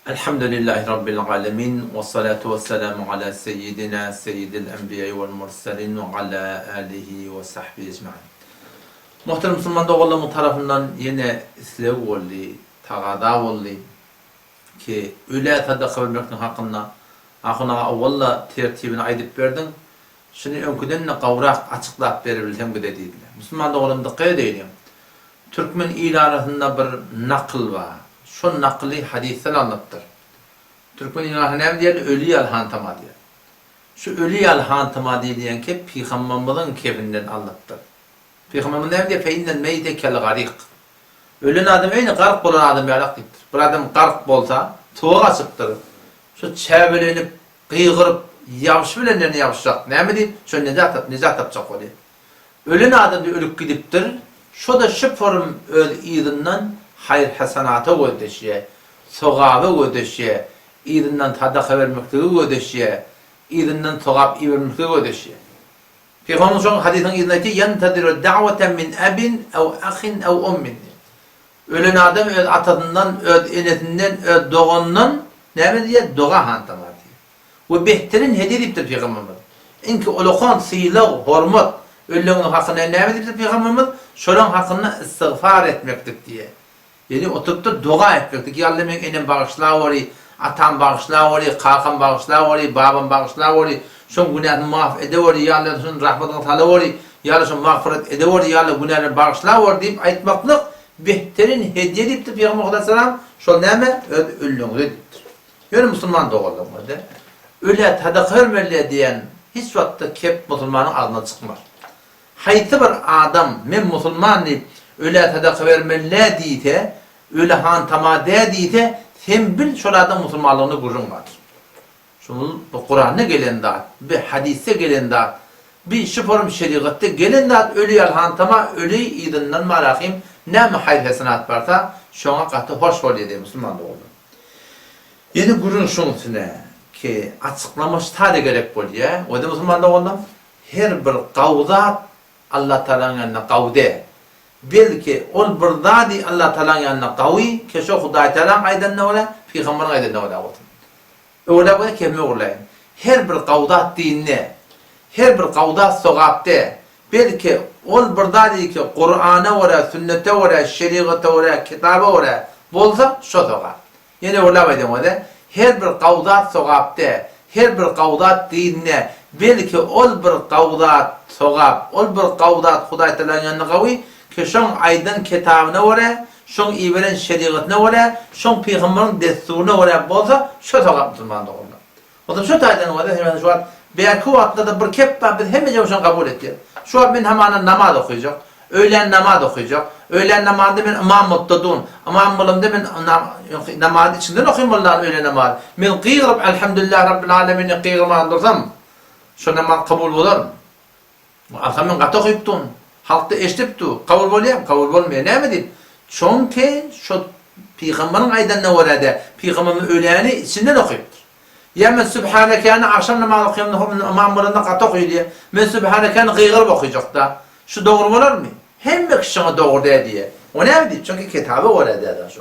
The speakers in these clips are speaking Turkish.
Elhamdülillahi Rabbil alemin ve salatu ve selamu ala seyyidina seyyidil enbiya vel mursalin ve ala alihi ve sahbihi ecma'in. Muhterem Müslüman doğullarımın tarafından yine islev oldu, tağada oldu ki öyle tadakı vermekten hakkında akına avvalla tertibini aydıp verdin. Şimdi önküden kavrak açıklayıp verebilsem de dediler. Müslüman doğullarım dikkat edeyim. Türkmen ilanında bir nakıl var. Şu nakli hadisten anlattır. Türkmen ilanı ne diyor? Ölü yalhantama diyor. Şu ölü yalhantama diyen ki Peygamberimizin kefinden anlattır. Peygamberimiz ne diyor? Feinnel meyte kel garik. Ölün adam aynı gark olan adam yarak deyiptir. Bir adam gark bolsa tuğuk açıptır. Şu çebelenip, kıygırıp, yapış bilenlerini yapışacak. Ne mi deyip? Şu necat yapacak oluyor. Ölün adam diyor, ölüp gidiptir. Şu da şu form öl izinden hayır hasanata ödeşiye, sogabı ödeşiye, izinden tadaka vermekteği ödeşiye, izinden sogab vermekteği ödeşiye. Peygamber şu hadisin izindeki yentadiru da'veten min abin ev ahin ev ummin. Ölen adam öz atasından, öz enesinden, öz doğandan ne mi diye? Doğa hantama diye. Ve behterin hediye ediptir Peygamberimiz. İnki ulukan, sıyla, hormat, ölünün hakkında ne mi ediptir Peygamberimiz? Şolun hakkında istiğfar etmektik diye. Yani oturup da dua etmektik. Ya Allah'ım enem bağışla ori, atam bağışla ori, kakam bağışla ori, babam bağışla ori, şun günahını mahf ede ori, ya Allah şun rahmetini tala ori, ya Allah şun mağfiret ede ori, ya Allah günahını bağışla ori deyip aytmaklık behterin hediye ediptir Peygamber Aleyhisselam. Şol neyme? Ölünü ediptir. Yani Müslüman doğalım orada. Öyle tadakırmeli diyen hiç vakitte kep Müslümanın ağzına çıkmaz. Hayti bir adam, men Müslüman deyip öyle tadakı vermeli deyite, öyle hantama deyite, sen bil şurada Müslümanlığını kurun var. Şunu Kur'an'a gelen dat, bir hadise gelen dat, bir şiforum şeriatta gelen dat, öyle yal hantama, öyle idinden marakim, ne mi hayır hasenat varsa, şuna katı hoş oluyor diye Müslüman da oldu. Yeni kurun şunun üstüne ki açıklamış tarihe gerek oluyor. O da Müslüman da oldu. Her bir kavzat Allah Teala'nın yanına kavde. Belki ol burdadi Allah Teala'nın yanına kavi ki şu Huday Teala aydan ne ola, Peygamber'in aydan ne ola olsun. Öyle böyle kelime olayım. Her bir kavdat dinle, her bir kavdat sogapte. Belki ol burdadi ki Kur'an'a ora, sünnete ora, şeriata ora, kitaba ora bolsa şu sogap. Yani öyle böyle her bir kavdat sogapte, her bir kavdat dinle. Belki ol bir kavdat sogap, ol bir kavdat Huday Teala'nın yanına kavi ki şun aydan kitabına ora, şun iveren şeriatına ora, şun Peygamber'in desturuna ora bolsa şu sogap Müslüman da olur. O da şu taydan ora hemen şu an belki o atladı bir kep biz hemece şunu kabul etti. Şu an ben hemen namaz okuyacak, öğlen namaz okuyacak. Öğlen namazında ben imam muttadun, imam bulumda ben namaz içinden okuyayım Allah'ın öğlen namaz. Ben qiyirib elhamdülillah Rabbil alemin qiyirib andırsam şu namaz kabul olur mu? Alhamdülillah katı okuyuptun, halkta eştiptu, kabul oluyor mu? Kabul olmuyor. Ne mi deyip? Çünkü şu Peygamber'in aydan ne var ede? Peygamber'in öğleni içinden okuyuptur. Ya men Sübhaneke'ni akşam namaz okuyayım, imam bulumda katı okuyor diye. Men Sübhaneke'ni qiyirib okuyacak da. Şu doğru olur mu? Hem bir kişinin doğru diye. O ne mi deyip? Çünkü kitabı var ede şu.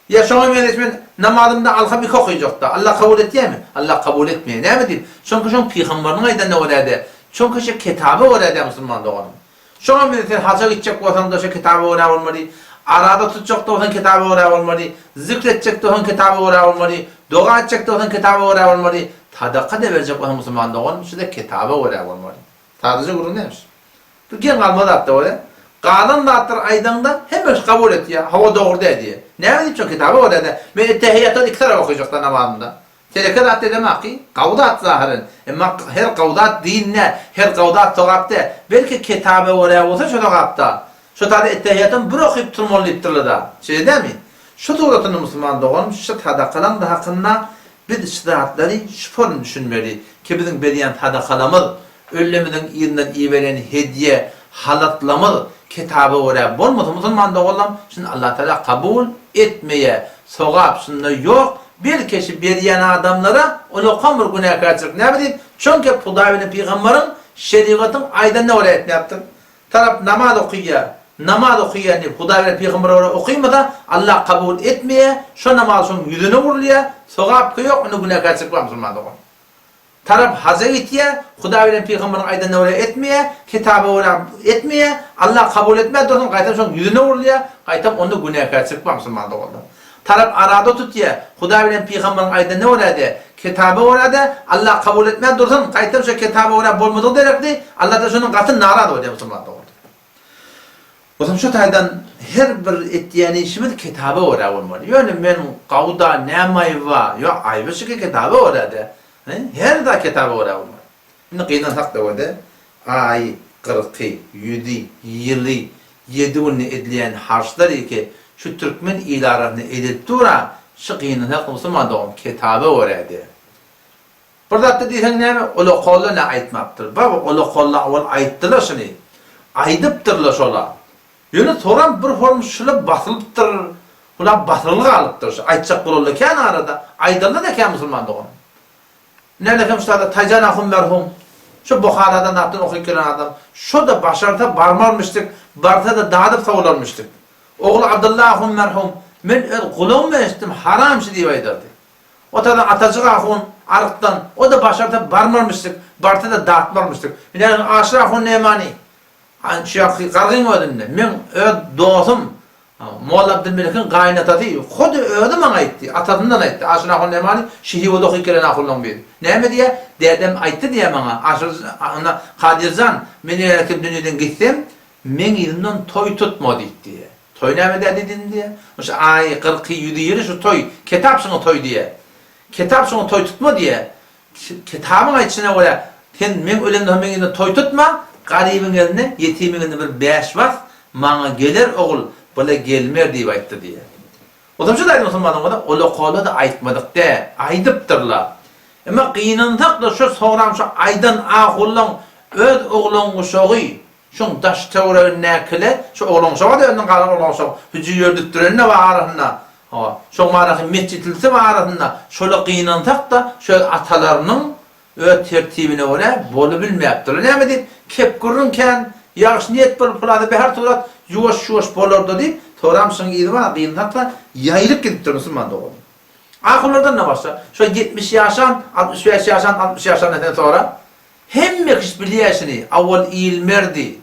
Ya şunu ben namazımda alhamik okuyacak da. Allah kabul ediyor mi? Allah kabul etmiyor. Ne mi deyip? Çünkü şu Peygamber'in aydan ne var ede? Çünkü şu kitabı var ede Müslüman doğanım. Şunu ben hacca gidecek olsan da şu kitabı var olmalı. Arada tutacak da olsan kitabı var olmalı. Zikredecek de olsan kitabı var olmalı. Dua edecek de olsan kitabı var olmalı. Tadaka da verecek olsan Müslüman doğanım. Şu da kitabı var olmalı. Sadece kurun neymiş? Türkiye kalmadı hatta öyle. Kalan da attır aydanda hemen kabul et ya. Hava doğru diye. Ne mi diyeyim kitabı o dedi. Ben ettehiyyattan iki taraf okuyacaklar namazında. Teleket at demek ki kavdat zahirin. Ama her kavdat dinle, her kavdat sogapta. Belki kitabı oraya olsa şu sogapta. Şu tadı ettehiyyattan bir okuyup turmolliptirli da. Şey değil mi? Şu doğrultunu Müslüman doğum, şu tadakalan da hakkında bir iştihatları şu form düşünmeli. Ki bizim bediyen tadakalamalı. Ölümünden irinden iyi veren hediye halatlamıl kitabı oraya bolmadı Müslüman da oğlum şimdi Allah Teala kabul etmeye sogap şunda yok bir kişi bir yana adamlara onu kamur günahkarçılık ne bileyim çünkü Pudavinin Peygamber'in şeriatın aydan ne oraya etme yaptın taraf namaz okuyor namaz okuyan Huda ve Peygamber okuyma da Allah kabul etmeye, şu namazın yüzüne vuruluyor, sogap yok, onu günahkarçılık var Müslüman doğum. Taraf hazır etiye, Huda ve Peygamber'in aydan öyle etmeye, kitabı öyle etmeye, Allah kabul etmeye, dostum kaytam şu yüzüne vuruluyor, kaytam onu günahkarçılık var Müslüman doğum. Taraf arada tutuyor, Huda ve Peygamber'in aydan ne öyle kitabı öyle Allah kabul etmeye, dostum kaytam şu kitabı öyle bolmadığı derekti, Allah da şunun katı narad oluyor Müslüman doğum. O zaman şu taydan her bir ettiğin işimiz kitabı öğrenmeli. Yani men kavda ne mayva, ya ayıbışı ki kitabı öğrendi. Her da kitabı öğrenmeli. Şimdi kıyıdan takda öğrendi. Ay, 40, 7, yılı, 7 edilen harçları ki şu Türkmen ilarını edip dura, şu kıyıdan takda Müslüman kitabı öğrendi. Burada da diysen ne mi? Ola kolla ne aytmaktır. Baba ola kolla ola ayttılar şunu. Aydıptırlar şola. Yönü soran bir form şöyle basılıptır, ulan basılı kalıptır. Aytacak bulurlar ki arada, aydırlı da ki Müslüman doğum. Nerede ki Müslüman'da Taycan Ahun merhum, şu Bukhara'dan yaptığın okuyken adam, şu da başarıda barmarmıştık, barda da dağıdıp savularmıştık. Oğlu Abdullah Ahun merhum, ben kulağımı estim, haramşı diye aydardı. O da Atacık Ahun arıktan, o da başarıda barmarmıştık, barda da dağıtmarmıştık. Yani Aşır Ahun Nemani. Şey qarğın ödünde. Men dostum Molla Abdülmelik'in qaynatadı. Xudi ödü mana aytdı. Atadından aytdı. Aşına xon nemani şihi o doqi kelen axullan bir. Näme diye? Dedem aytdı diye mana. Aşır ana Qadirjan meni erkep dünyadan gitsem men ilimden toy tutma diye. Toy näme dedin diye. Şu ay 40 100 şu toy. Kitap şunu toy diye. Kitap şunu toy tutma diye. Kitabın içine öyle sen men ölemden men toy tutma. Garibin eline, yetimin eline bir 5 vas, mana gelir oğul, böyle gelmer diye ayttı diye. O zaman şu da Müslümanın da, ola kola da aytmadık de, aydıptırlar. Ama kıyınındak da şu soğram şu aydan ağullan, öz oğlun uşağı, şun daş teori nekile, şu oğlun uşağı da önden kalan oğlun uşağı, hücü yördüktürene var arasında, şu maraki mescitilsi var arasında, şöyle kıyınındak da, şöyle atalarının, tertibine öyle bolu bilmeyaptır. Ne mi kep gurunken yağış niyet pırpıladı bir her turat yuvaş bolurdu deyip toramsın iyiydi var kıyıntakla yayılıp gidiptir Müslüman doğru. Akıllardan ne varsa şu 70 yaşan 65 yaşan 60 yaşan neden sonra hem mekiş biliyesini avval iyilmerdi.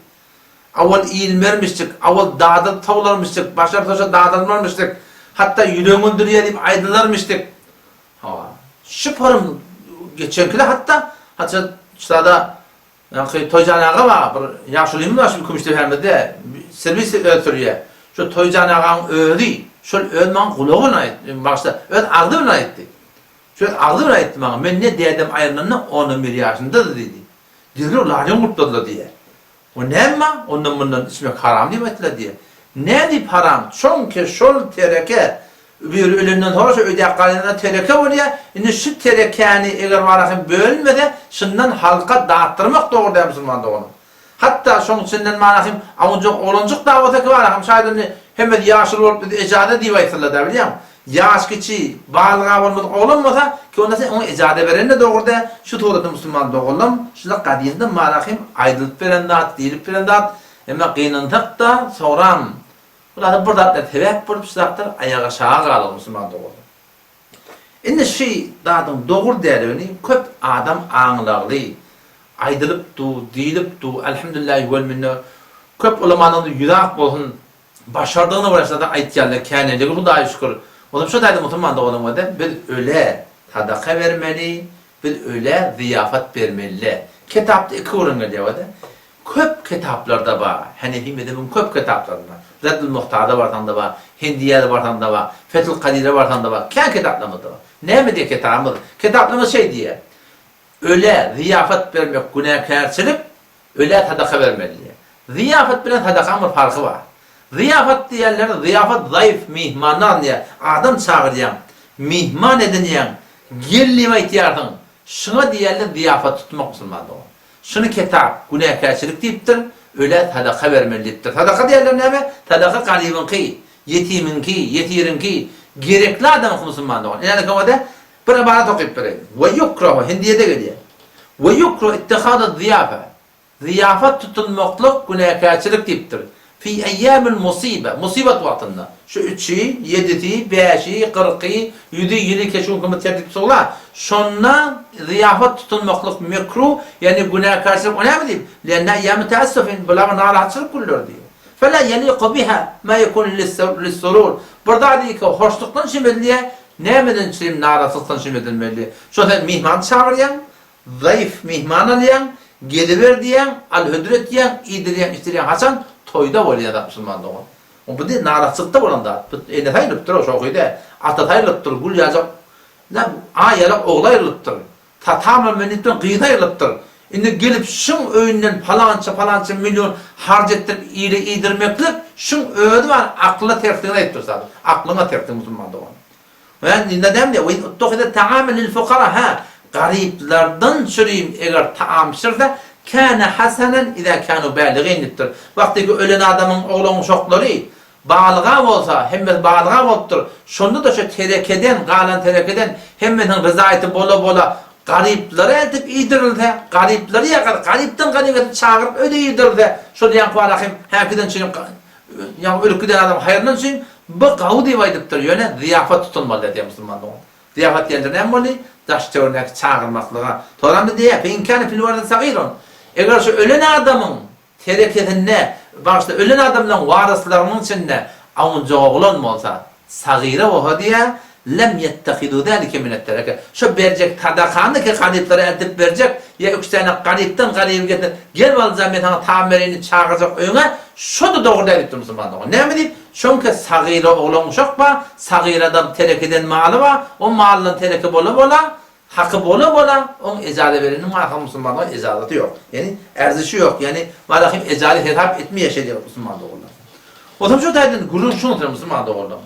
Avval iyilmermiştik, avval dağda tavlarmıştık, başarıda dağdanmarmıştık, hatta yüreğin dürüye deyip aydılarmıştık. Şıparım geçenkiler hatta şurada yani Toycan Ağa var, bir yaşlıyım da şu kumuştu vermedi, servis ötürüyor. Şu Toycan Ağa'nın öğrü, şu öğrenmen kulağına ait, başta öğren ağzına aitti. Şu ağzına aitti bana, ben ne dedim ayrılığına 11 yaşında da dedi. Diyor, lalim kurtladılar diye. O ne mi? Ondan bundan ismi haram değil mi ettiler diye. Ne deyip haram? Çünkü şol tereke, bir ölümden sonra şu ödek kalenden tereke oluyor. Şimdi şu terekeni eğer varakın bölmede şundan halka dağıttırmak doğru da Müslüman doğru. Hatta şunun içinden varakın avuncuk oluncuk davataki varakın şahidini hemen yaşlı olup ecade diye aytırlar da biliyor musun? Yaş kiçi, bağlığa olunmasa ki onu ecade veren de doğru da şu tuğradı Müslüman doğrulum. Şuna kadiyinde varakın aydılıp veren dağıt, değilip veren dağıt. Ama kıyınıntık da soran. Burada burada tebek bulup sıraktır, ayağa aşağı kalır Müslüman doğru. Şimdi şey dağıdım doğru değerli, köp adam ağlarlı, aydılıp du, değilip du, elhamdülillah yol minne, köp ulamanın yürak olsun, başardığını uğraşta da aytiyarlar, kendine, bu da şükür. O zaman şu dağıdım Müslüman doğru da, biz öyle sadaka vermeli, biz öyle ziyafet vermeli. Kitapta iki uğrun geliyor da. Köp kitaplarda var, Hanefi mezhebinin köp kitaplarında. Reddül Muhtar'da vartan da var, Hindiye'de vartan da var, Fethül Kadir'de vartan da var. Kendi kitaplarımız da var. Ne mi diye kitabımız? Kitaplarımız şey diye. Öyle ziyafet vermek günahkarçılık, öyle sadaka vermeli. Ziyafet bilen sadakanın farkı var. Ziyafet diyenler, ziyafet zayıf mihmanlar diye, adam çağıracağım, mihman edineceğim, girliğime ihtiyarın. Şuna diyenler ziyafet tutmak Müslüman'da o. Şunu kitap, günahkarçılık deyiptir, öyle sadaka vermelidir. Sadaka diyenler ne mi? Sadaka kalibinki, yetiminki, yetirinki, gerekli adam Müslüman'da o. Yani kavada bir ibaret okuyup vereyim. Ve yukrahu, Hindiye'de geliyor. Ve yukrahu ittihada ziyafe. Ziyafet tutulmaklılık günahkarçılık deyiptir. fi eyyamil musibe, musibet vaktinde. Şu 3'i, 7'ti, 5'i, 40'i, 100'i, 100'i keşun kımı tertip soğla. Şonna ziyafet tutulmaklık mekruh, yani günahkarçılık önemli değil. Lenne eyyamı teessüfin, bulağı narahatçılık kulluyor diyor. فَلَا يَلِيقُ بِهَا مَا يَكُنُ لِلسُّرُورِ. Burada değil ki hoşluktan şimdiliğe, neyemeden çiğim narahatçılıktan şimdilmeli. Şöyle mihman çağırıyan, zayıf mihman alayan, geliver diyen, al-hüdret diyen, idiren, istiren Hasan, toyda oluyor da Müslüman doğum. O bu değil, narahatçılıkta olan da. Ne hayırlıptır o şokuydu. Atat hayırlıptır, gül yazıp, ayarı oğla hayırlıptır. Tamamen menitten kıyıda hayırlıptır. Şimdi gelip şun öğünden falanca milyon harcettirip iyidirmeklik, şun öğüdü var, aklına tertliğine ettir zaten. Aklına tertliğine Müslüman doğum. Yani neden diye, وَاِنْ تَعَامَ لِلْفُقَرَ ha, gariplerden süreyim eğer taamşırda, kâne hasanen idâ kânû bâliğinliktir. Vaktaki ölen adamın oğlunun şokları, bağlığa olsa, hemen bağlığa oluptur. Şunda da şu terekeden, galan terekeden, hemen rızayeti bola, garipleri eltip iyidirildi. Garipleri yakar, garipten garipten çağırıp öde iyidirildi. Şöyle yankı alakım, herkeden çiğim, yani ölük giden adam hayırından çiğim, bu gavdi vaydiptir. Yani ziyafet tutulmalı diye Müslüman doğum. Ziyafet yerinde ne olmalı? Daş teorindeki çağırmaklığa. Toramda diye, feinkâne fil vardı sagîrun. Eğer şu ölen adamın tereketinde, başta ölen adamın varıslarının içinde avunca oğlan olsa, sagîre oha diye, lem yettehidu zâlike minet tereke. Şu verecek tadakanı ki garipleri eltip verecek, ya 3 tane garipten garibi getir, gel valacağım yatağına tamirini çağıracak öğüne, şu da doğru deyip Müslüman doğru. Ne mi deyip? Çünkü sagîre oğlan uşak var, sagîre adam terekeden malı var, o malın tereke bola, hakkı bola, onun ecazı verenin mahkam Müslümanlığa ecazatı yok. Yani erzişi yok. Yani malahim ecazı hitap etmeye şey diyor Müslüman doğrular. O zaman şu taydın gurur şunu oturuyor Müslüman doğrular.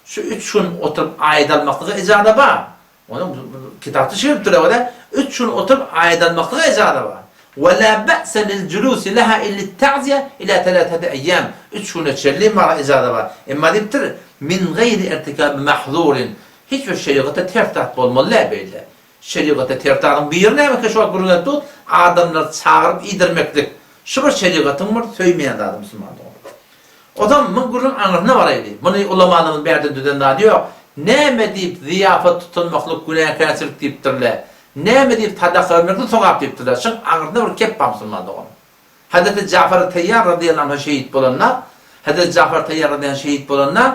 Şu 3 gün oturup ayet almaklığı ecazı var. Onun kitapta şiir duruyor da 3 gün oturup ayet almaklığı ecazı var. وَلَا بَأْسَ لِلْجُلُوسِ لَهَا إِلِّ التَّعْزِيَ إِلَى 3 أيام. 3 gün içerliğim var ecazı var. Ama deyiptir, min gayri irtikab mahzurin. Hiçbir şeriatı tertat olmalı böyle. Şeriatı tertatın bir yerine mi ki şu kurulun tut, adamlar çağırıp iyidirmeklik. Şu bir şeriatın var, söymeyen adam Müslüman doğru. O zaman bu kurulun anlamına var öyle. Bunu ulamalarımız bir yerden düzen daha diyor. Ne mi deyip ziyafet tutulmaklık günahkarçılık deyiptirler. Ne mi deyip tadak vermeklik sokak deyiptirler. Şun anlamına var keppa Müslüman doğru. Hazreti Cafer Teyyar radıyallahu anh şehit bolanlar, Hazreti Cafer Teyyar radıyallahu anh şehit bolanlar,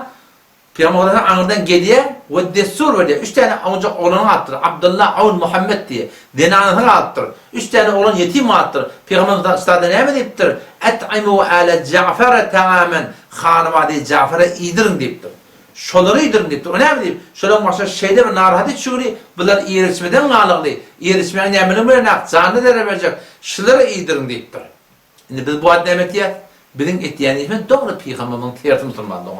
Peygamber'den anırdan geliye ve destur veriyor. 3 tane önce oğlanı attır. Abdullah, Avun, Muhammed diye. Denanını attır. 3 tane oğlan yetim attır. Peygamber'den üstadı ne mi deyiptir? Et'imu ala Cafer'e tamamen hanımadı Cafer'e iyidirin deyiptir. Şoları iyidirin deyiptir. O ne mi deyip? Şoların başka şeyde bir narahat çığırı. Bunlar iyileşmeden ağırlıklı. İyileşmeyen yemenin bir nak. Canlı dere verecek. Şoları iyidirin deyiptir. Şimdi biz bu adı demek diye. Bizim ettiğini ismi doğru Peygamber'in tersi Müslüman doğum.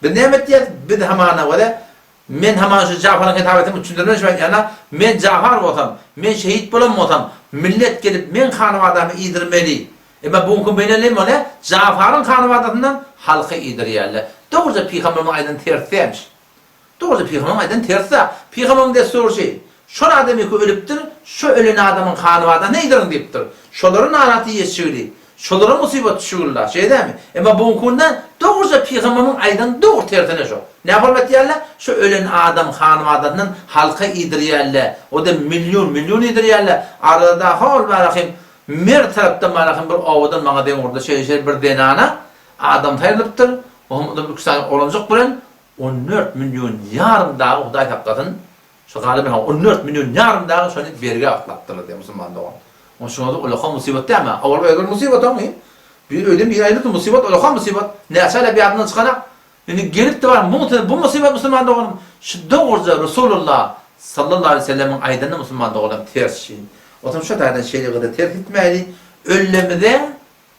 Bir nimet diye bir hamana vada men haman şu Cafer'ın hitabetini düşündürmüş yani men Cafer olsam, men şehit bulamam, millet gelip men hanımadamı iyidirmeli. Ama bugün benelim ona Cafer'ın hanımadasından halkı iyidiryerler. Doğruca Peygamber'in aydan tersiymiş. Doğruca Peygamber'in aydan tersi. Peygamber'in de soru şey. Şu adamı ki ölüptür, şu ölen adamın hanımadasını ne iyidirin deyiptir. Şoların naratı yeşili. Şolara musibet düşürürler, şey değil mi? Ama bu konuda doğruca Peygamber'in aydan doğru tersine şu. Ne yapar diyorlar? Şu ölen adam hanım adamının halka idiriyerler. O da milyon idiriyerler. Arada hal bırakayım. Mer taraftan bırakayım bir avadan bana deyin orada şey bir denana adam tayılıptır. O da bir kısa olacak bilen 14 milyon yarım daha o da hakikaten şu galiba 14 milyon yarım daha şöyle vergi atlattırır diye Müslüman doğan. O şuna da olaka musibet değil mi? Avrupa öyle musibet olmuyor. Bir öyle bir aylık musibet, olaka musibet. Ne asayla bir adından çıkarak. Yani gelip de var, bu musibet Müslüman doğanım. Şu doğruca Resulullah sallallahu aleyhi ve sellem'in aydanı Müslüman doğanım ters şey. O zaman şu tane şeyle kadar ters etmeyeli, ölümde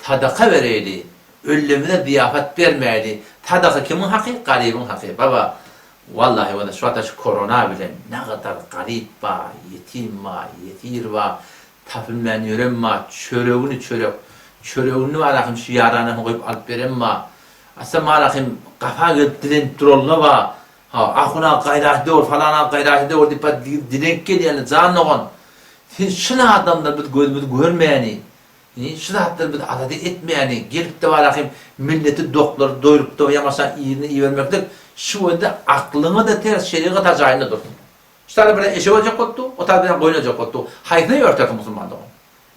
tadaka vereyli, ölümde ziyafet vermeyeli. Tadaka kimin hakkı? Garibin hakkı. Baba, vallahi bana şu anda şu korona bile ne kadar garip var, yetim var, yetir var. Tafilmen yörem ma, çöreğini alakım şu yaranı koyup alıp verem ma. Asa malakım kafa gelip dilen trolluna va. Akuna gayrah diyor, falana gayrah diyor, dipa dilenk gel yani canlığın. Şuna adamlar biz gözümüzü görmeyeni. Şu zatları bir adadı etmeyeni, gelip de var akım milleti doktor doyurup da yamasan iyini iyi vermeklik, şu anda aklını da ters şeriat acayını dursun. İşte bir eşek olacak oldu, o tabi bir koyun olacak oldu. Haydını örtersin Müslüman'da.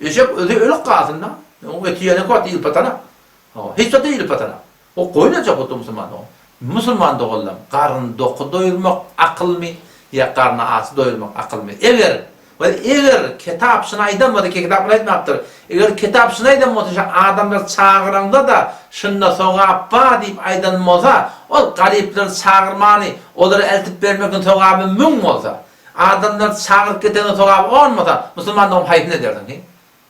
Eşek ölük kalsın da, o eti yerine koyat değil patana. Hiç de değil patana. O koyun olacak oldu Müslüman'da. Müslüman'da oğlum, karnı doku doyurmak akıl mı, ya karnı ağzı doyurmak akıl mı? Eğer kitap şınaydan ki kitaplar etmektir. Eğer kitap şınaydan adamlar çağıranda da şunda soğap ba deyip aydan olsa, o garipler çağırmanı, onları eltip vermekten soğabı müm olsa, adamlar çağırıp gitene soğabı olmasa, Müslümanlar hayır ne derdin ki?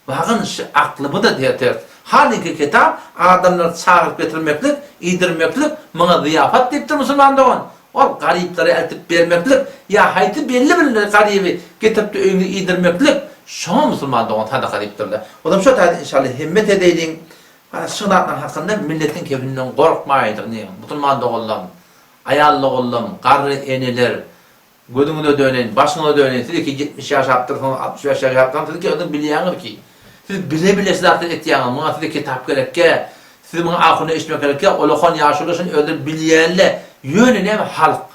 Bakın aklımı da der. Halbuki kitap adamlar çağırıp getirmeklik, idirmeklik, bana ziyafat deyiptir Müslümanlar. O garipleri eltip vermeklik, ya hayti belli garibi getirip de öğünü idirmeklik, şuna Müslümanlar tadı gariptirler. O zaman şu tadı inşallah himmet edeydin, şunlardan hakkında milletin kefininden korkmaydık. Müslümanlar oğlum, ayallı oğlum, karı eniler, gözününe dönen, başına dönen, siz ki 70 yaş yaptırsınız, 65 yaş yaptırsınız, siz ki ödün biliyanır ki, siz bile sizler ettiğiniz, bana size kitap gerek ki, siz bana aklını işitmek gerek ki, olukon yaşılışın ödün biliyenle, yönüne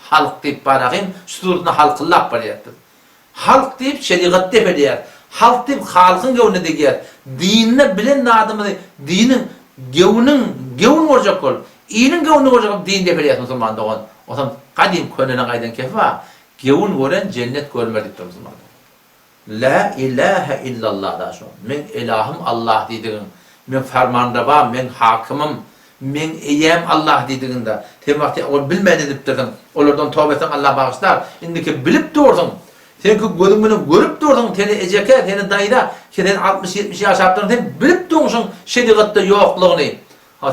halk deyip barakayım, şuuruna halkıllah barıyattır. Halk deyip şeriat defediyer, halk deyip halkın gevne degiyer, dinine bilen adamı, dinin gevun olacak ol, iyinin gevunu olacak ol, din defediyat Müslüman doğun. O zaman kadim könüne kaydan kefa, gevun gören cennet görmediktir Müslüman. La ilahe illallah da şu. Men ilahım Allah dediğin, men fermanrava, men hakimim, men iyem Allah dediğinde, temahti ol bilmedi deyiptirdin, onlardan tövbe etsen Allah bağışlar, indiki bilip dursun, sen ki gözünü görüp dursun, seni eceke, seni dayda, sen 60-70 yaş yaptığını, sen bilip dursun şeriatta yokluğunu,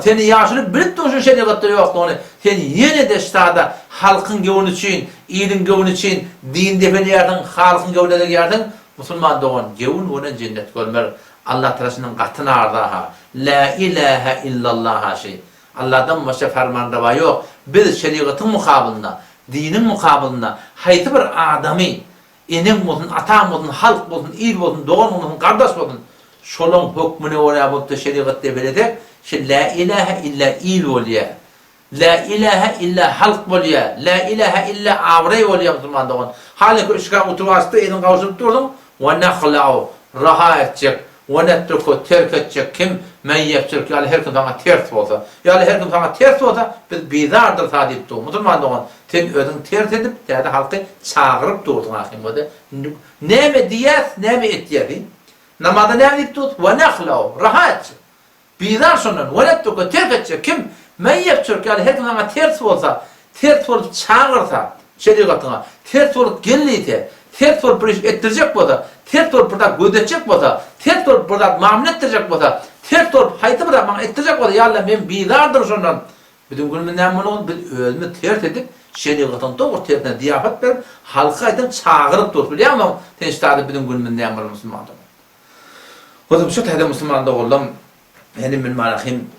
seni yaşını bilip dursun şeriatta yokluğunu, sen yine de ştada halkın gevun için, iyinin gevun için, din defeni yerdin, halkın gevun yerdin, Müslüman doğan gevun ona cennet görmer. Allah tarafından katına ardaha. La ilahe illallah şey. Allah'tan başka fermanrava yok. Biz şeriatın mukabilinde, dinin mukabilinde, hayti bir adamı, inin olsun, atam olsun, halk olsun, il olsun, doğan olsun, kardeş olsun, şolun hükmünü oraya bulup da şeriat develedek, la ilahe illa il oluyor. La ilahe illa halk oluyor. La ilahe illa avrey oluyor Müslüman doğan. Halbuki ışığa oturvastı, elin kavuşup durdum. Ve nehla'u raha edecek, ve netruku terk edecek kim? Men yapacak, yani her kim sana ters olsa, yani her kim sana ters olsa, biz bizardır sadip doğum. Müslüman doğan, sen ödün ters edip, derdi halkı çağırıp durdun hakim oldu. Ne mi diyez, ne mi et diyezi? Namazda ne mi tut? Ve nehla'u raha edecek. Bizar sonun, ve netruku terk edecek kim? Men yapacak, yani her kim sana ters olsa, ters olup çağırsa, şeriatına, ters olup gelliyse, ters olup ettirecek boza, ters olup burada gödecek boza, ters olup burada mamle ettirecek boza, ters olup hayti burada bana ettirecek boza, ya Allah ben bizardır sondan. Bütün günümünden bunu ölümü ters edip, şeriatın doğru tersine diyafet verip, halka edip çağırıp dur, biliyor musun? Sen işte bütün günümünden bunu Müslüman'da. O zaman şu tayda Müslüman'da oğlum, benim bilmalahim,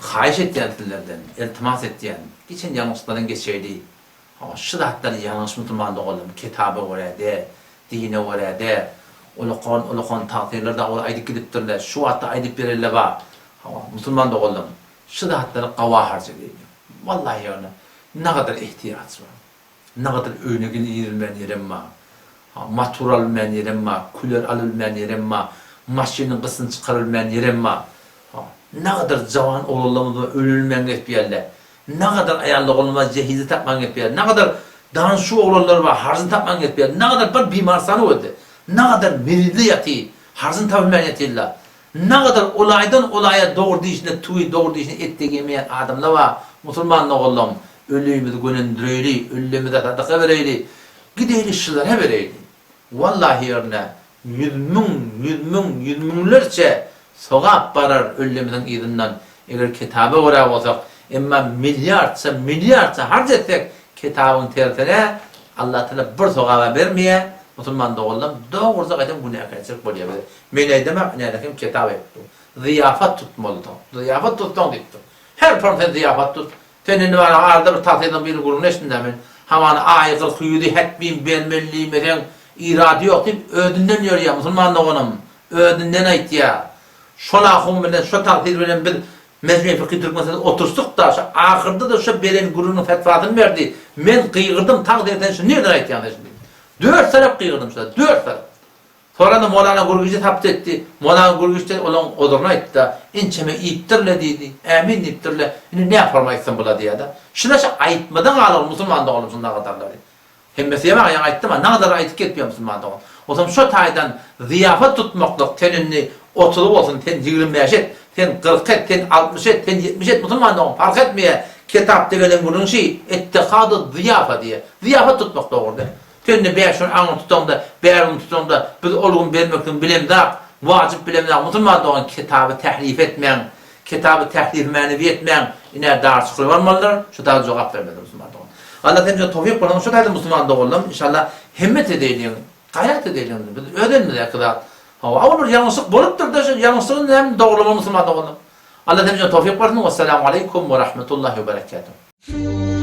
hayiş ettiyen tillerden, iltimas ettiyen, geçen yanlışlardan geçeydi. Şu zatları yanlış Müslüman'da oğlum, kitabı oraya dine oraya ulukon takdirlerde aydık gidiptirler, şu hatta aydık verirler var. Müslüman'da oğlum, şu zatları kava harcayıyor. Vallahi yani, ne kadar ihtiyaç var. Ne kadar öğünegin iğrilmen yerim var. Matur alınmayan yerim var, küler alınmayan yerim var, maşinin kısını çıkarılmayan yerim var. Ne kadar cavan oğullarımızda ölülmeyen etmeyenler. Ne kadar ayarlı olmaz cehizi tapman etmeyen, ne kadar danışu oğulları var, harzını tapman etmeyen, ne kadar bir bimarsanı oldu, ne kadar meridli yatıyor, harzını tapman ettiler, ne kadar olaydan olaya doğru dişine, tüy doğru dişine et yemeyen adamlar var. Müslümanlar oğlum, ölüyümüzü gönündüreyli, ölüyümüzü sadaka vereyli, gideyli şılara vereyli. Vallahi yerine yüz münlerce soğap barar ölümüzün izinden, eğer kitabı oraya olsak, ama milyarca harc etsek kitabın tersine Allah Teala bir soğaba vermeye Müslüman doğuldum doğursa kadın günah kaçırıp oluyor. Men eydemek ne dedim kitap ettim. Ziyafat tutmalı. Ziyafat tuttum diptim. Her problem ziyafat tut. Senin var arada bir tahsilden bir kurum neşinde men. Haman aygıl huyudi hetbin belmelli meden irade yok deyip ödünden diyor ya Müslüman doğunum. Ödünden ait ya. şona hum bilen şu takdir bilen bir mecmuy fikir Türkmenistan otursuk da ahırda da şu belen gurunun fetvasyny berdi. Men kıygırdım takdirden şu nereden aytýan şimdi. 4 taraf kıygırdım şu 4 taraf. Sonra da Mevlana Gurgücü tapt etti. Mevlana Gurgücü olan oduruna aytdı da inçeme iptirle dedi. Emin iptirle. Ne yaparmaysın bula diye da. Şuna şu aytmadan alır musulman da olur şunda kadarları. Hem mesela ya aytdım ama ne kadar aytıp ketmiyor musulman da olur. O zaman şu taydan ziyafet tutmaklık tenini 30 olsun, ten 25 et, ten 40 et, ten 60 et, ten 70 et musulman da olur. Fark etmeye kitapta gelen bunun şey ettikadı ziyafa diye. Ziyafet tutmak da orada. Tenne beşun anı tutamda, beğerini tutamda, biz olgun vermekten bilemdak, vacip bilemdak, musulman doğan kitabı tehrif etmeyen, kitabı tehrif menevi etmeyen, ine ders kılvarmalılar, şu da cevap vermedi musulman doğan. Allah temizce tevfik bana, şu da musulman doğalım, inşallah himmet edelim, gayret edelim, biz ödenmeye kadar. Ama bir yanlışlık bolupdur da, yanlışlığın hem doğrulama musulman doğalım. Allah temizce tevfik versin, vesselamu aleyküm ve rahmetullahi ve berekatuhu.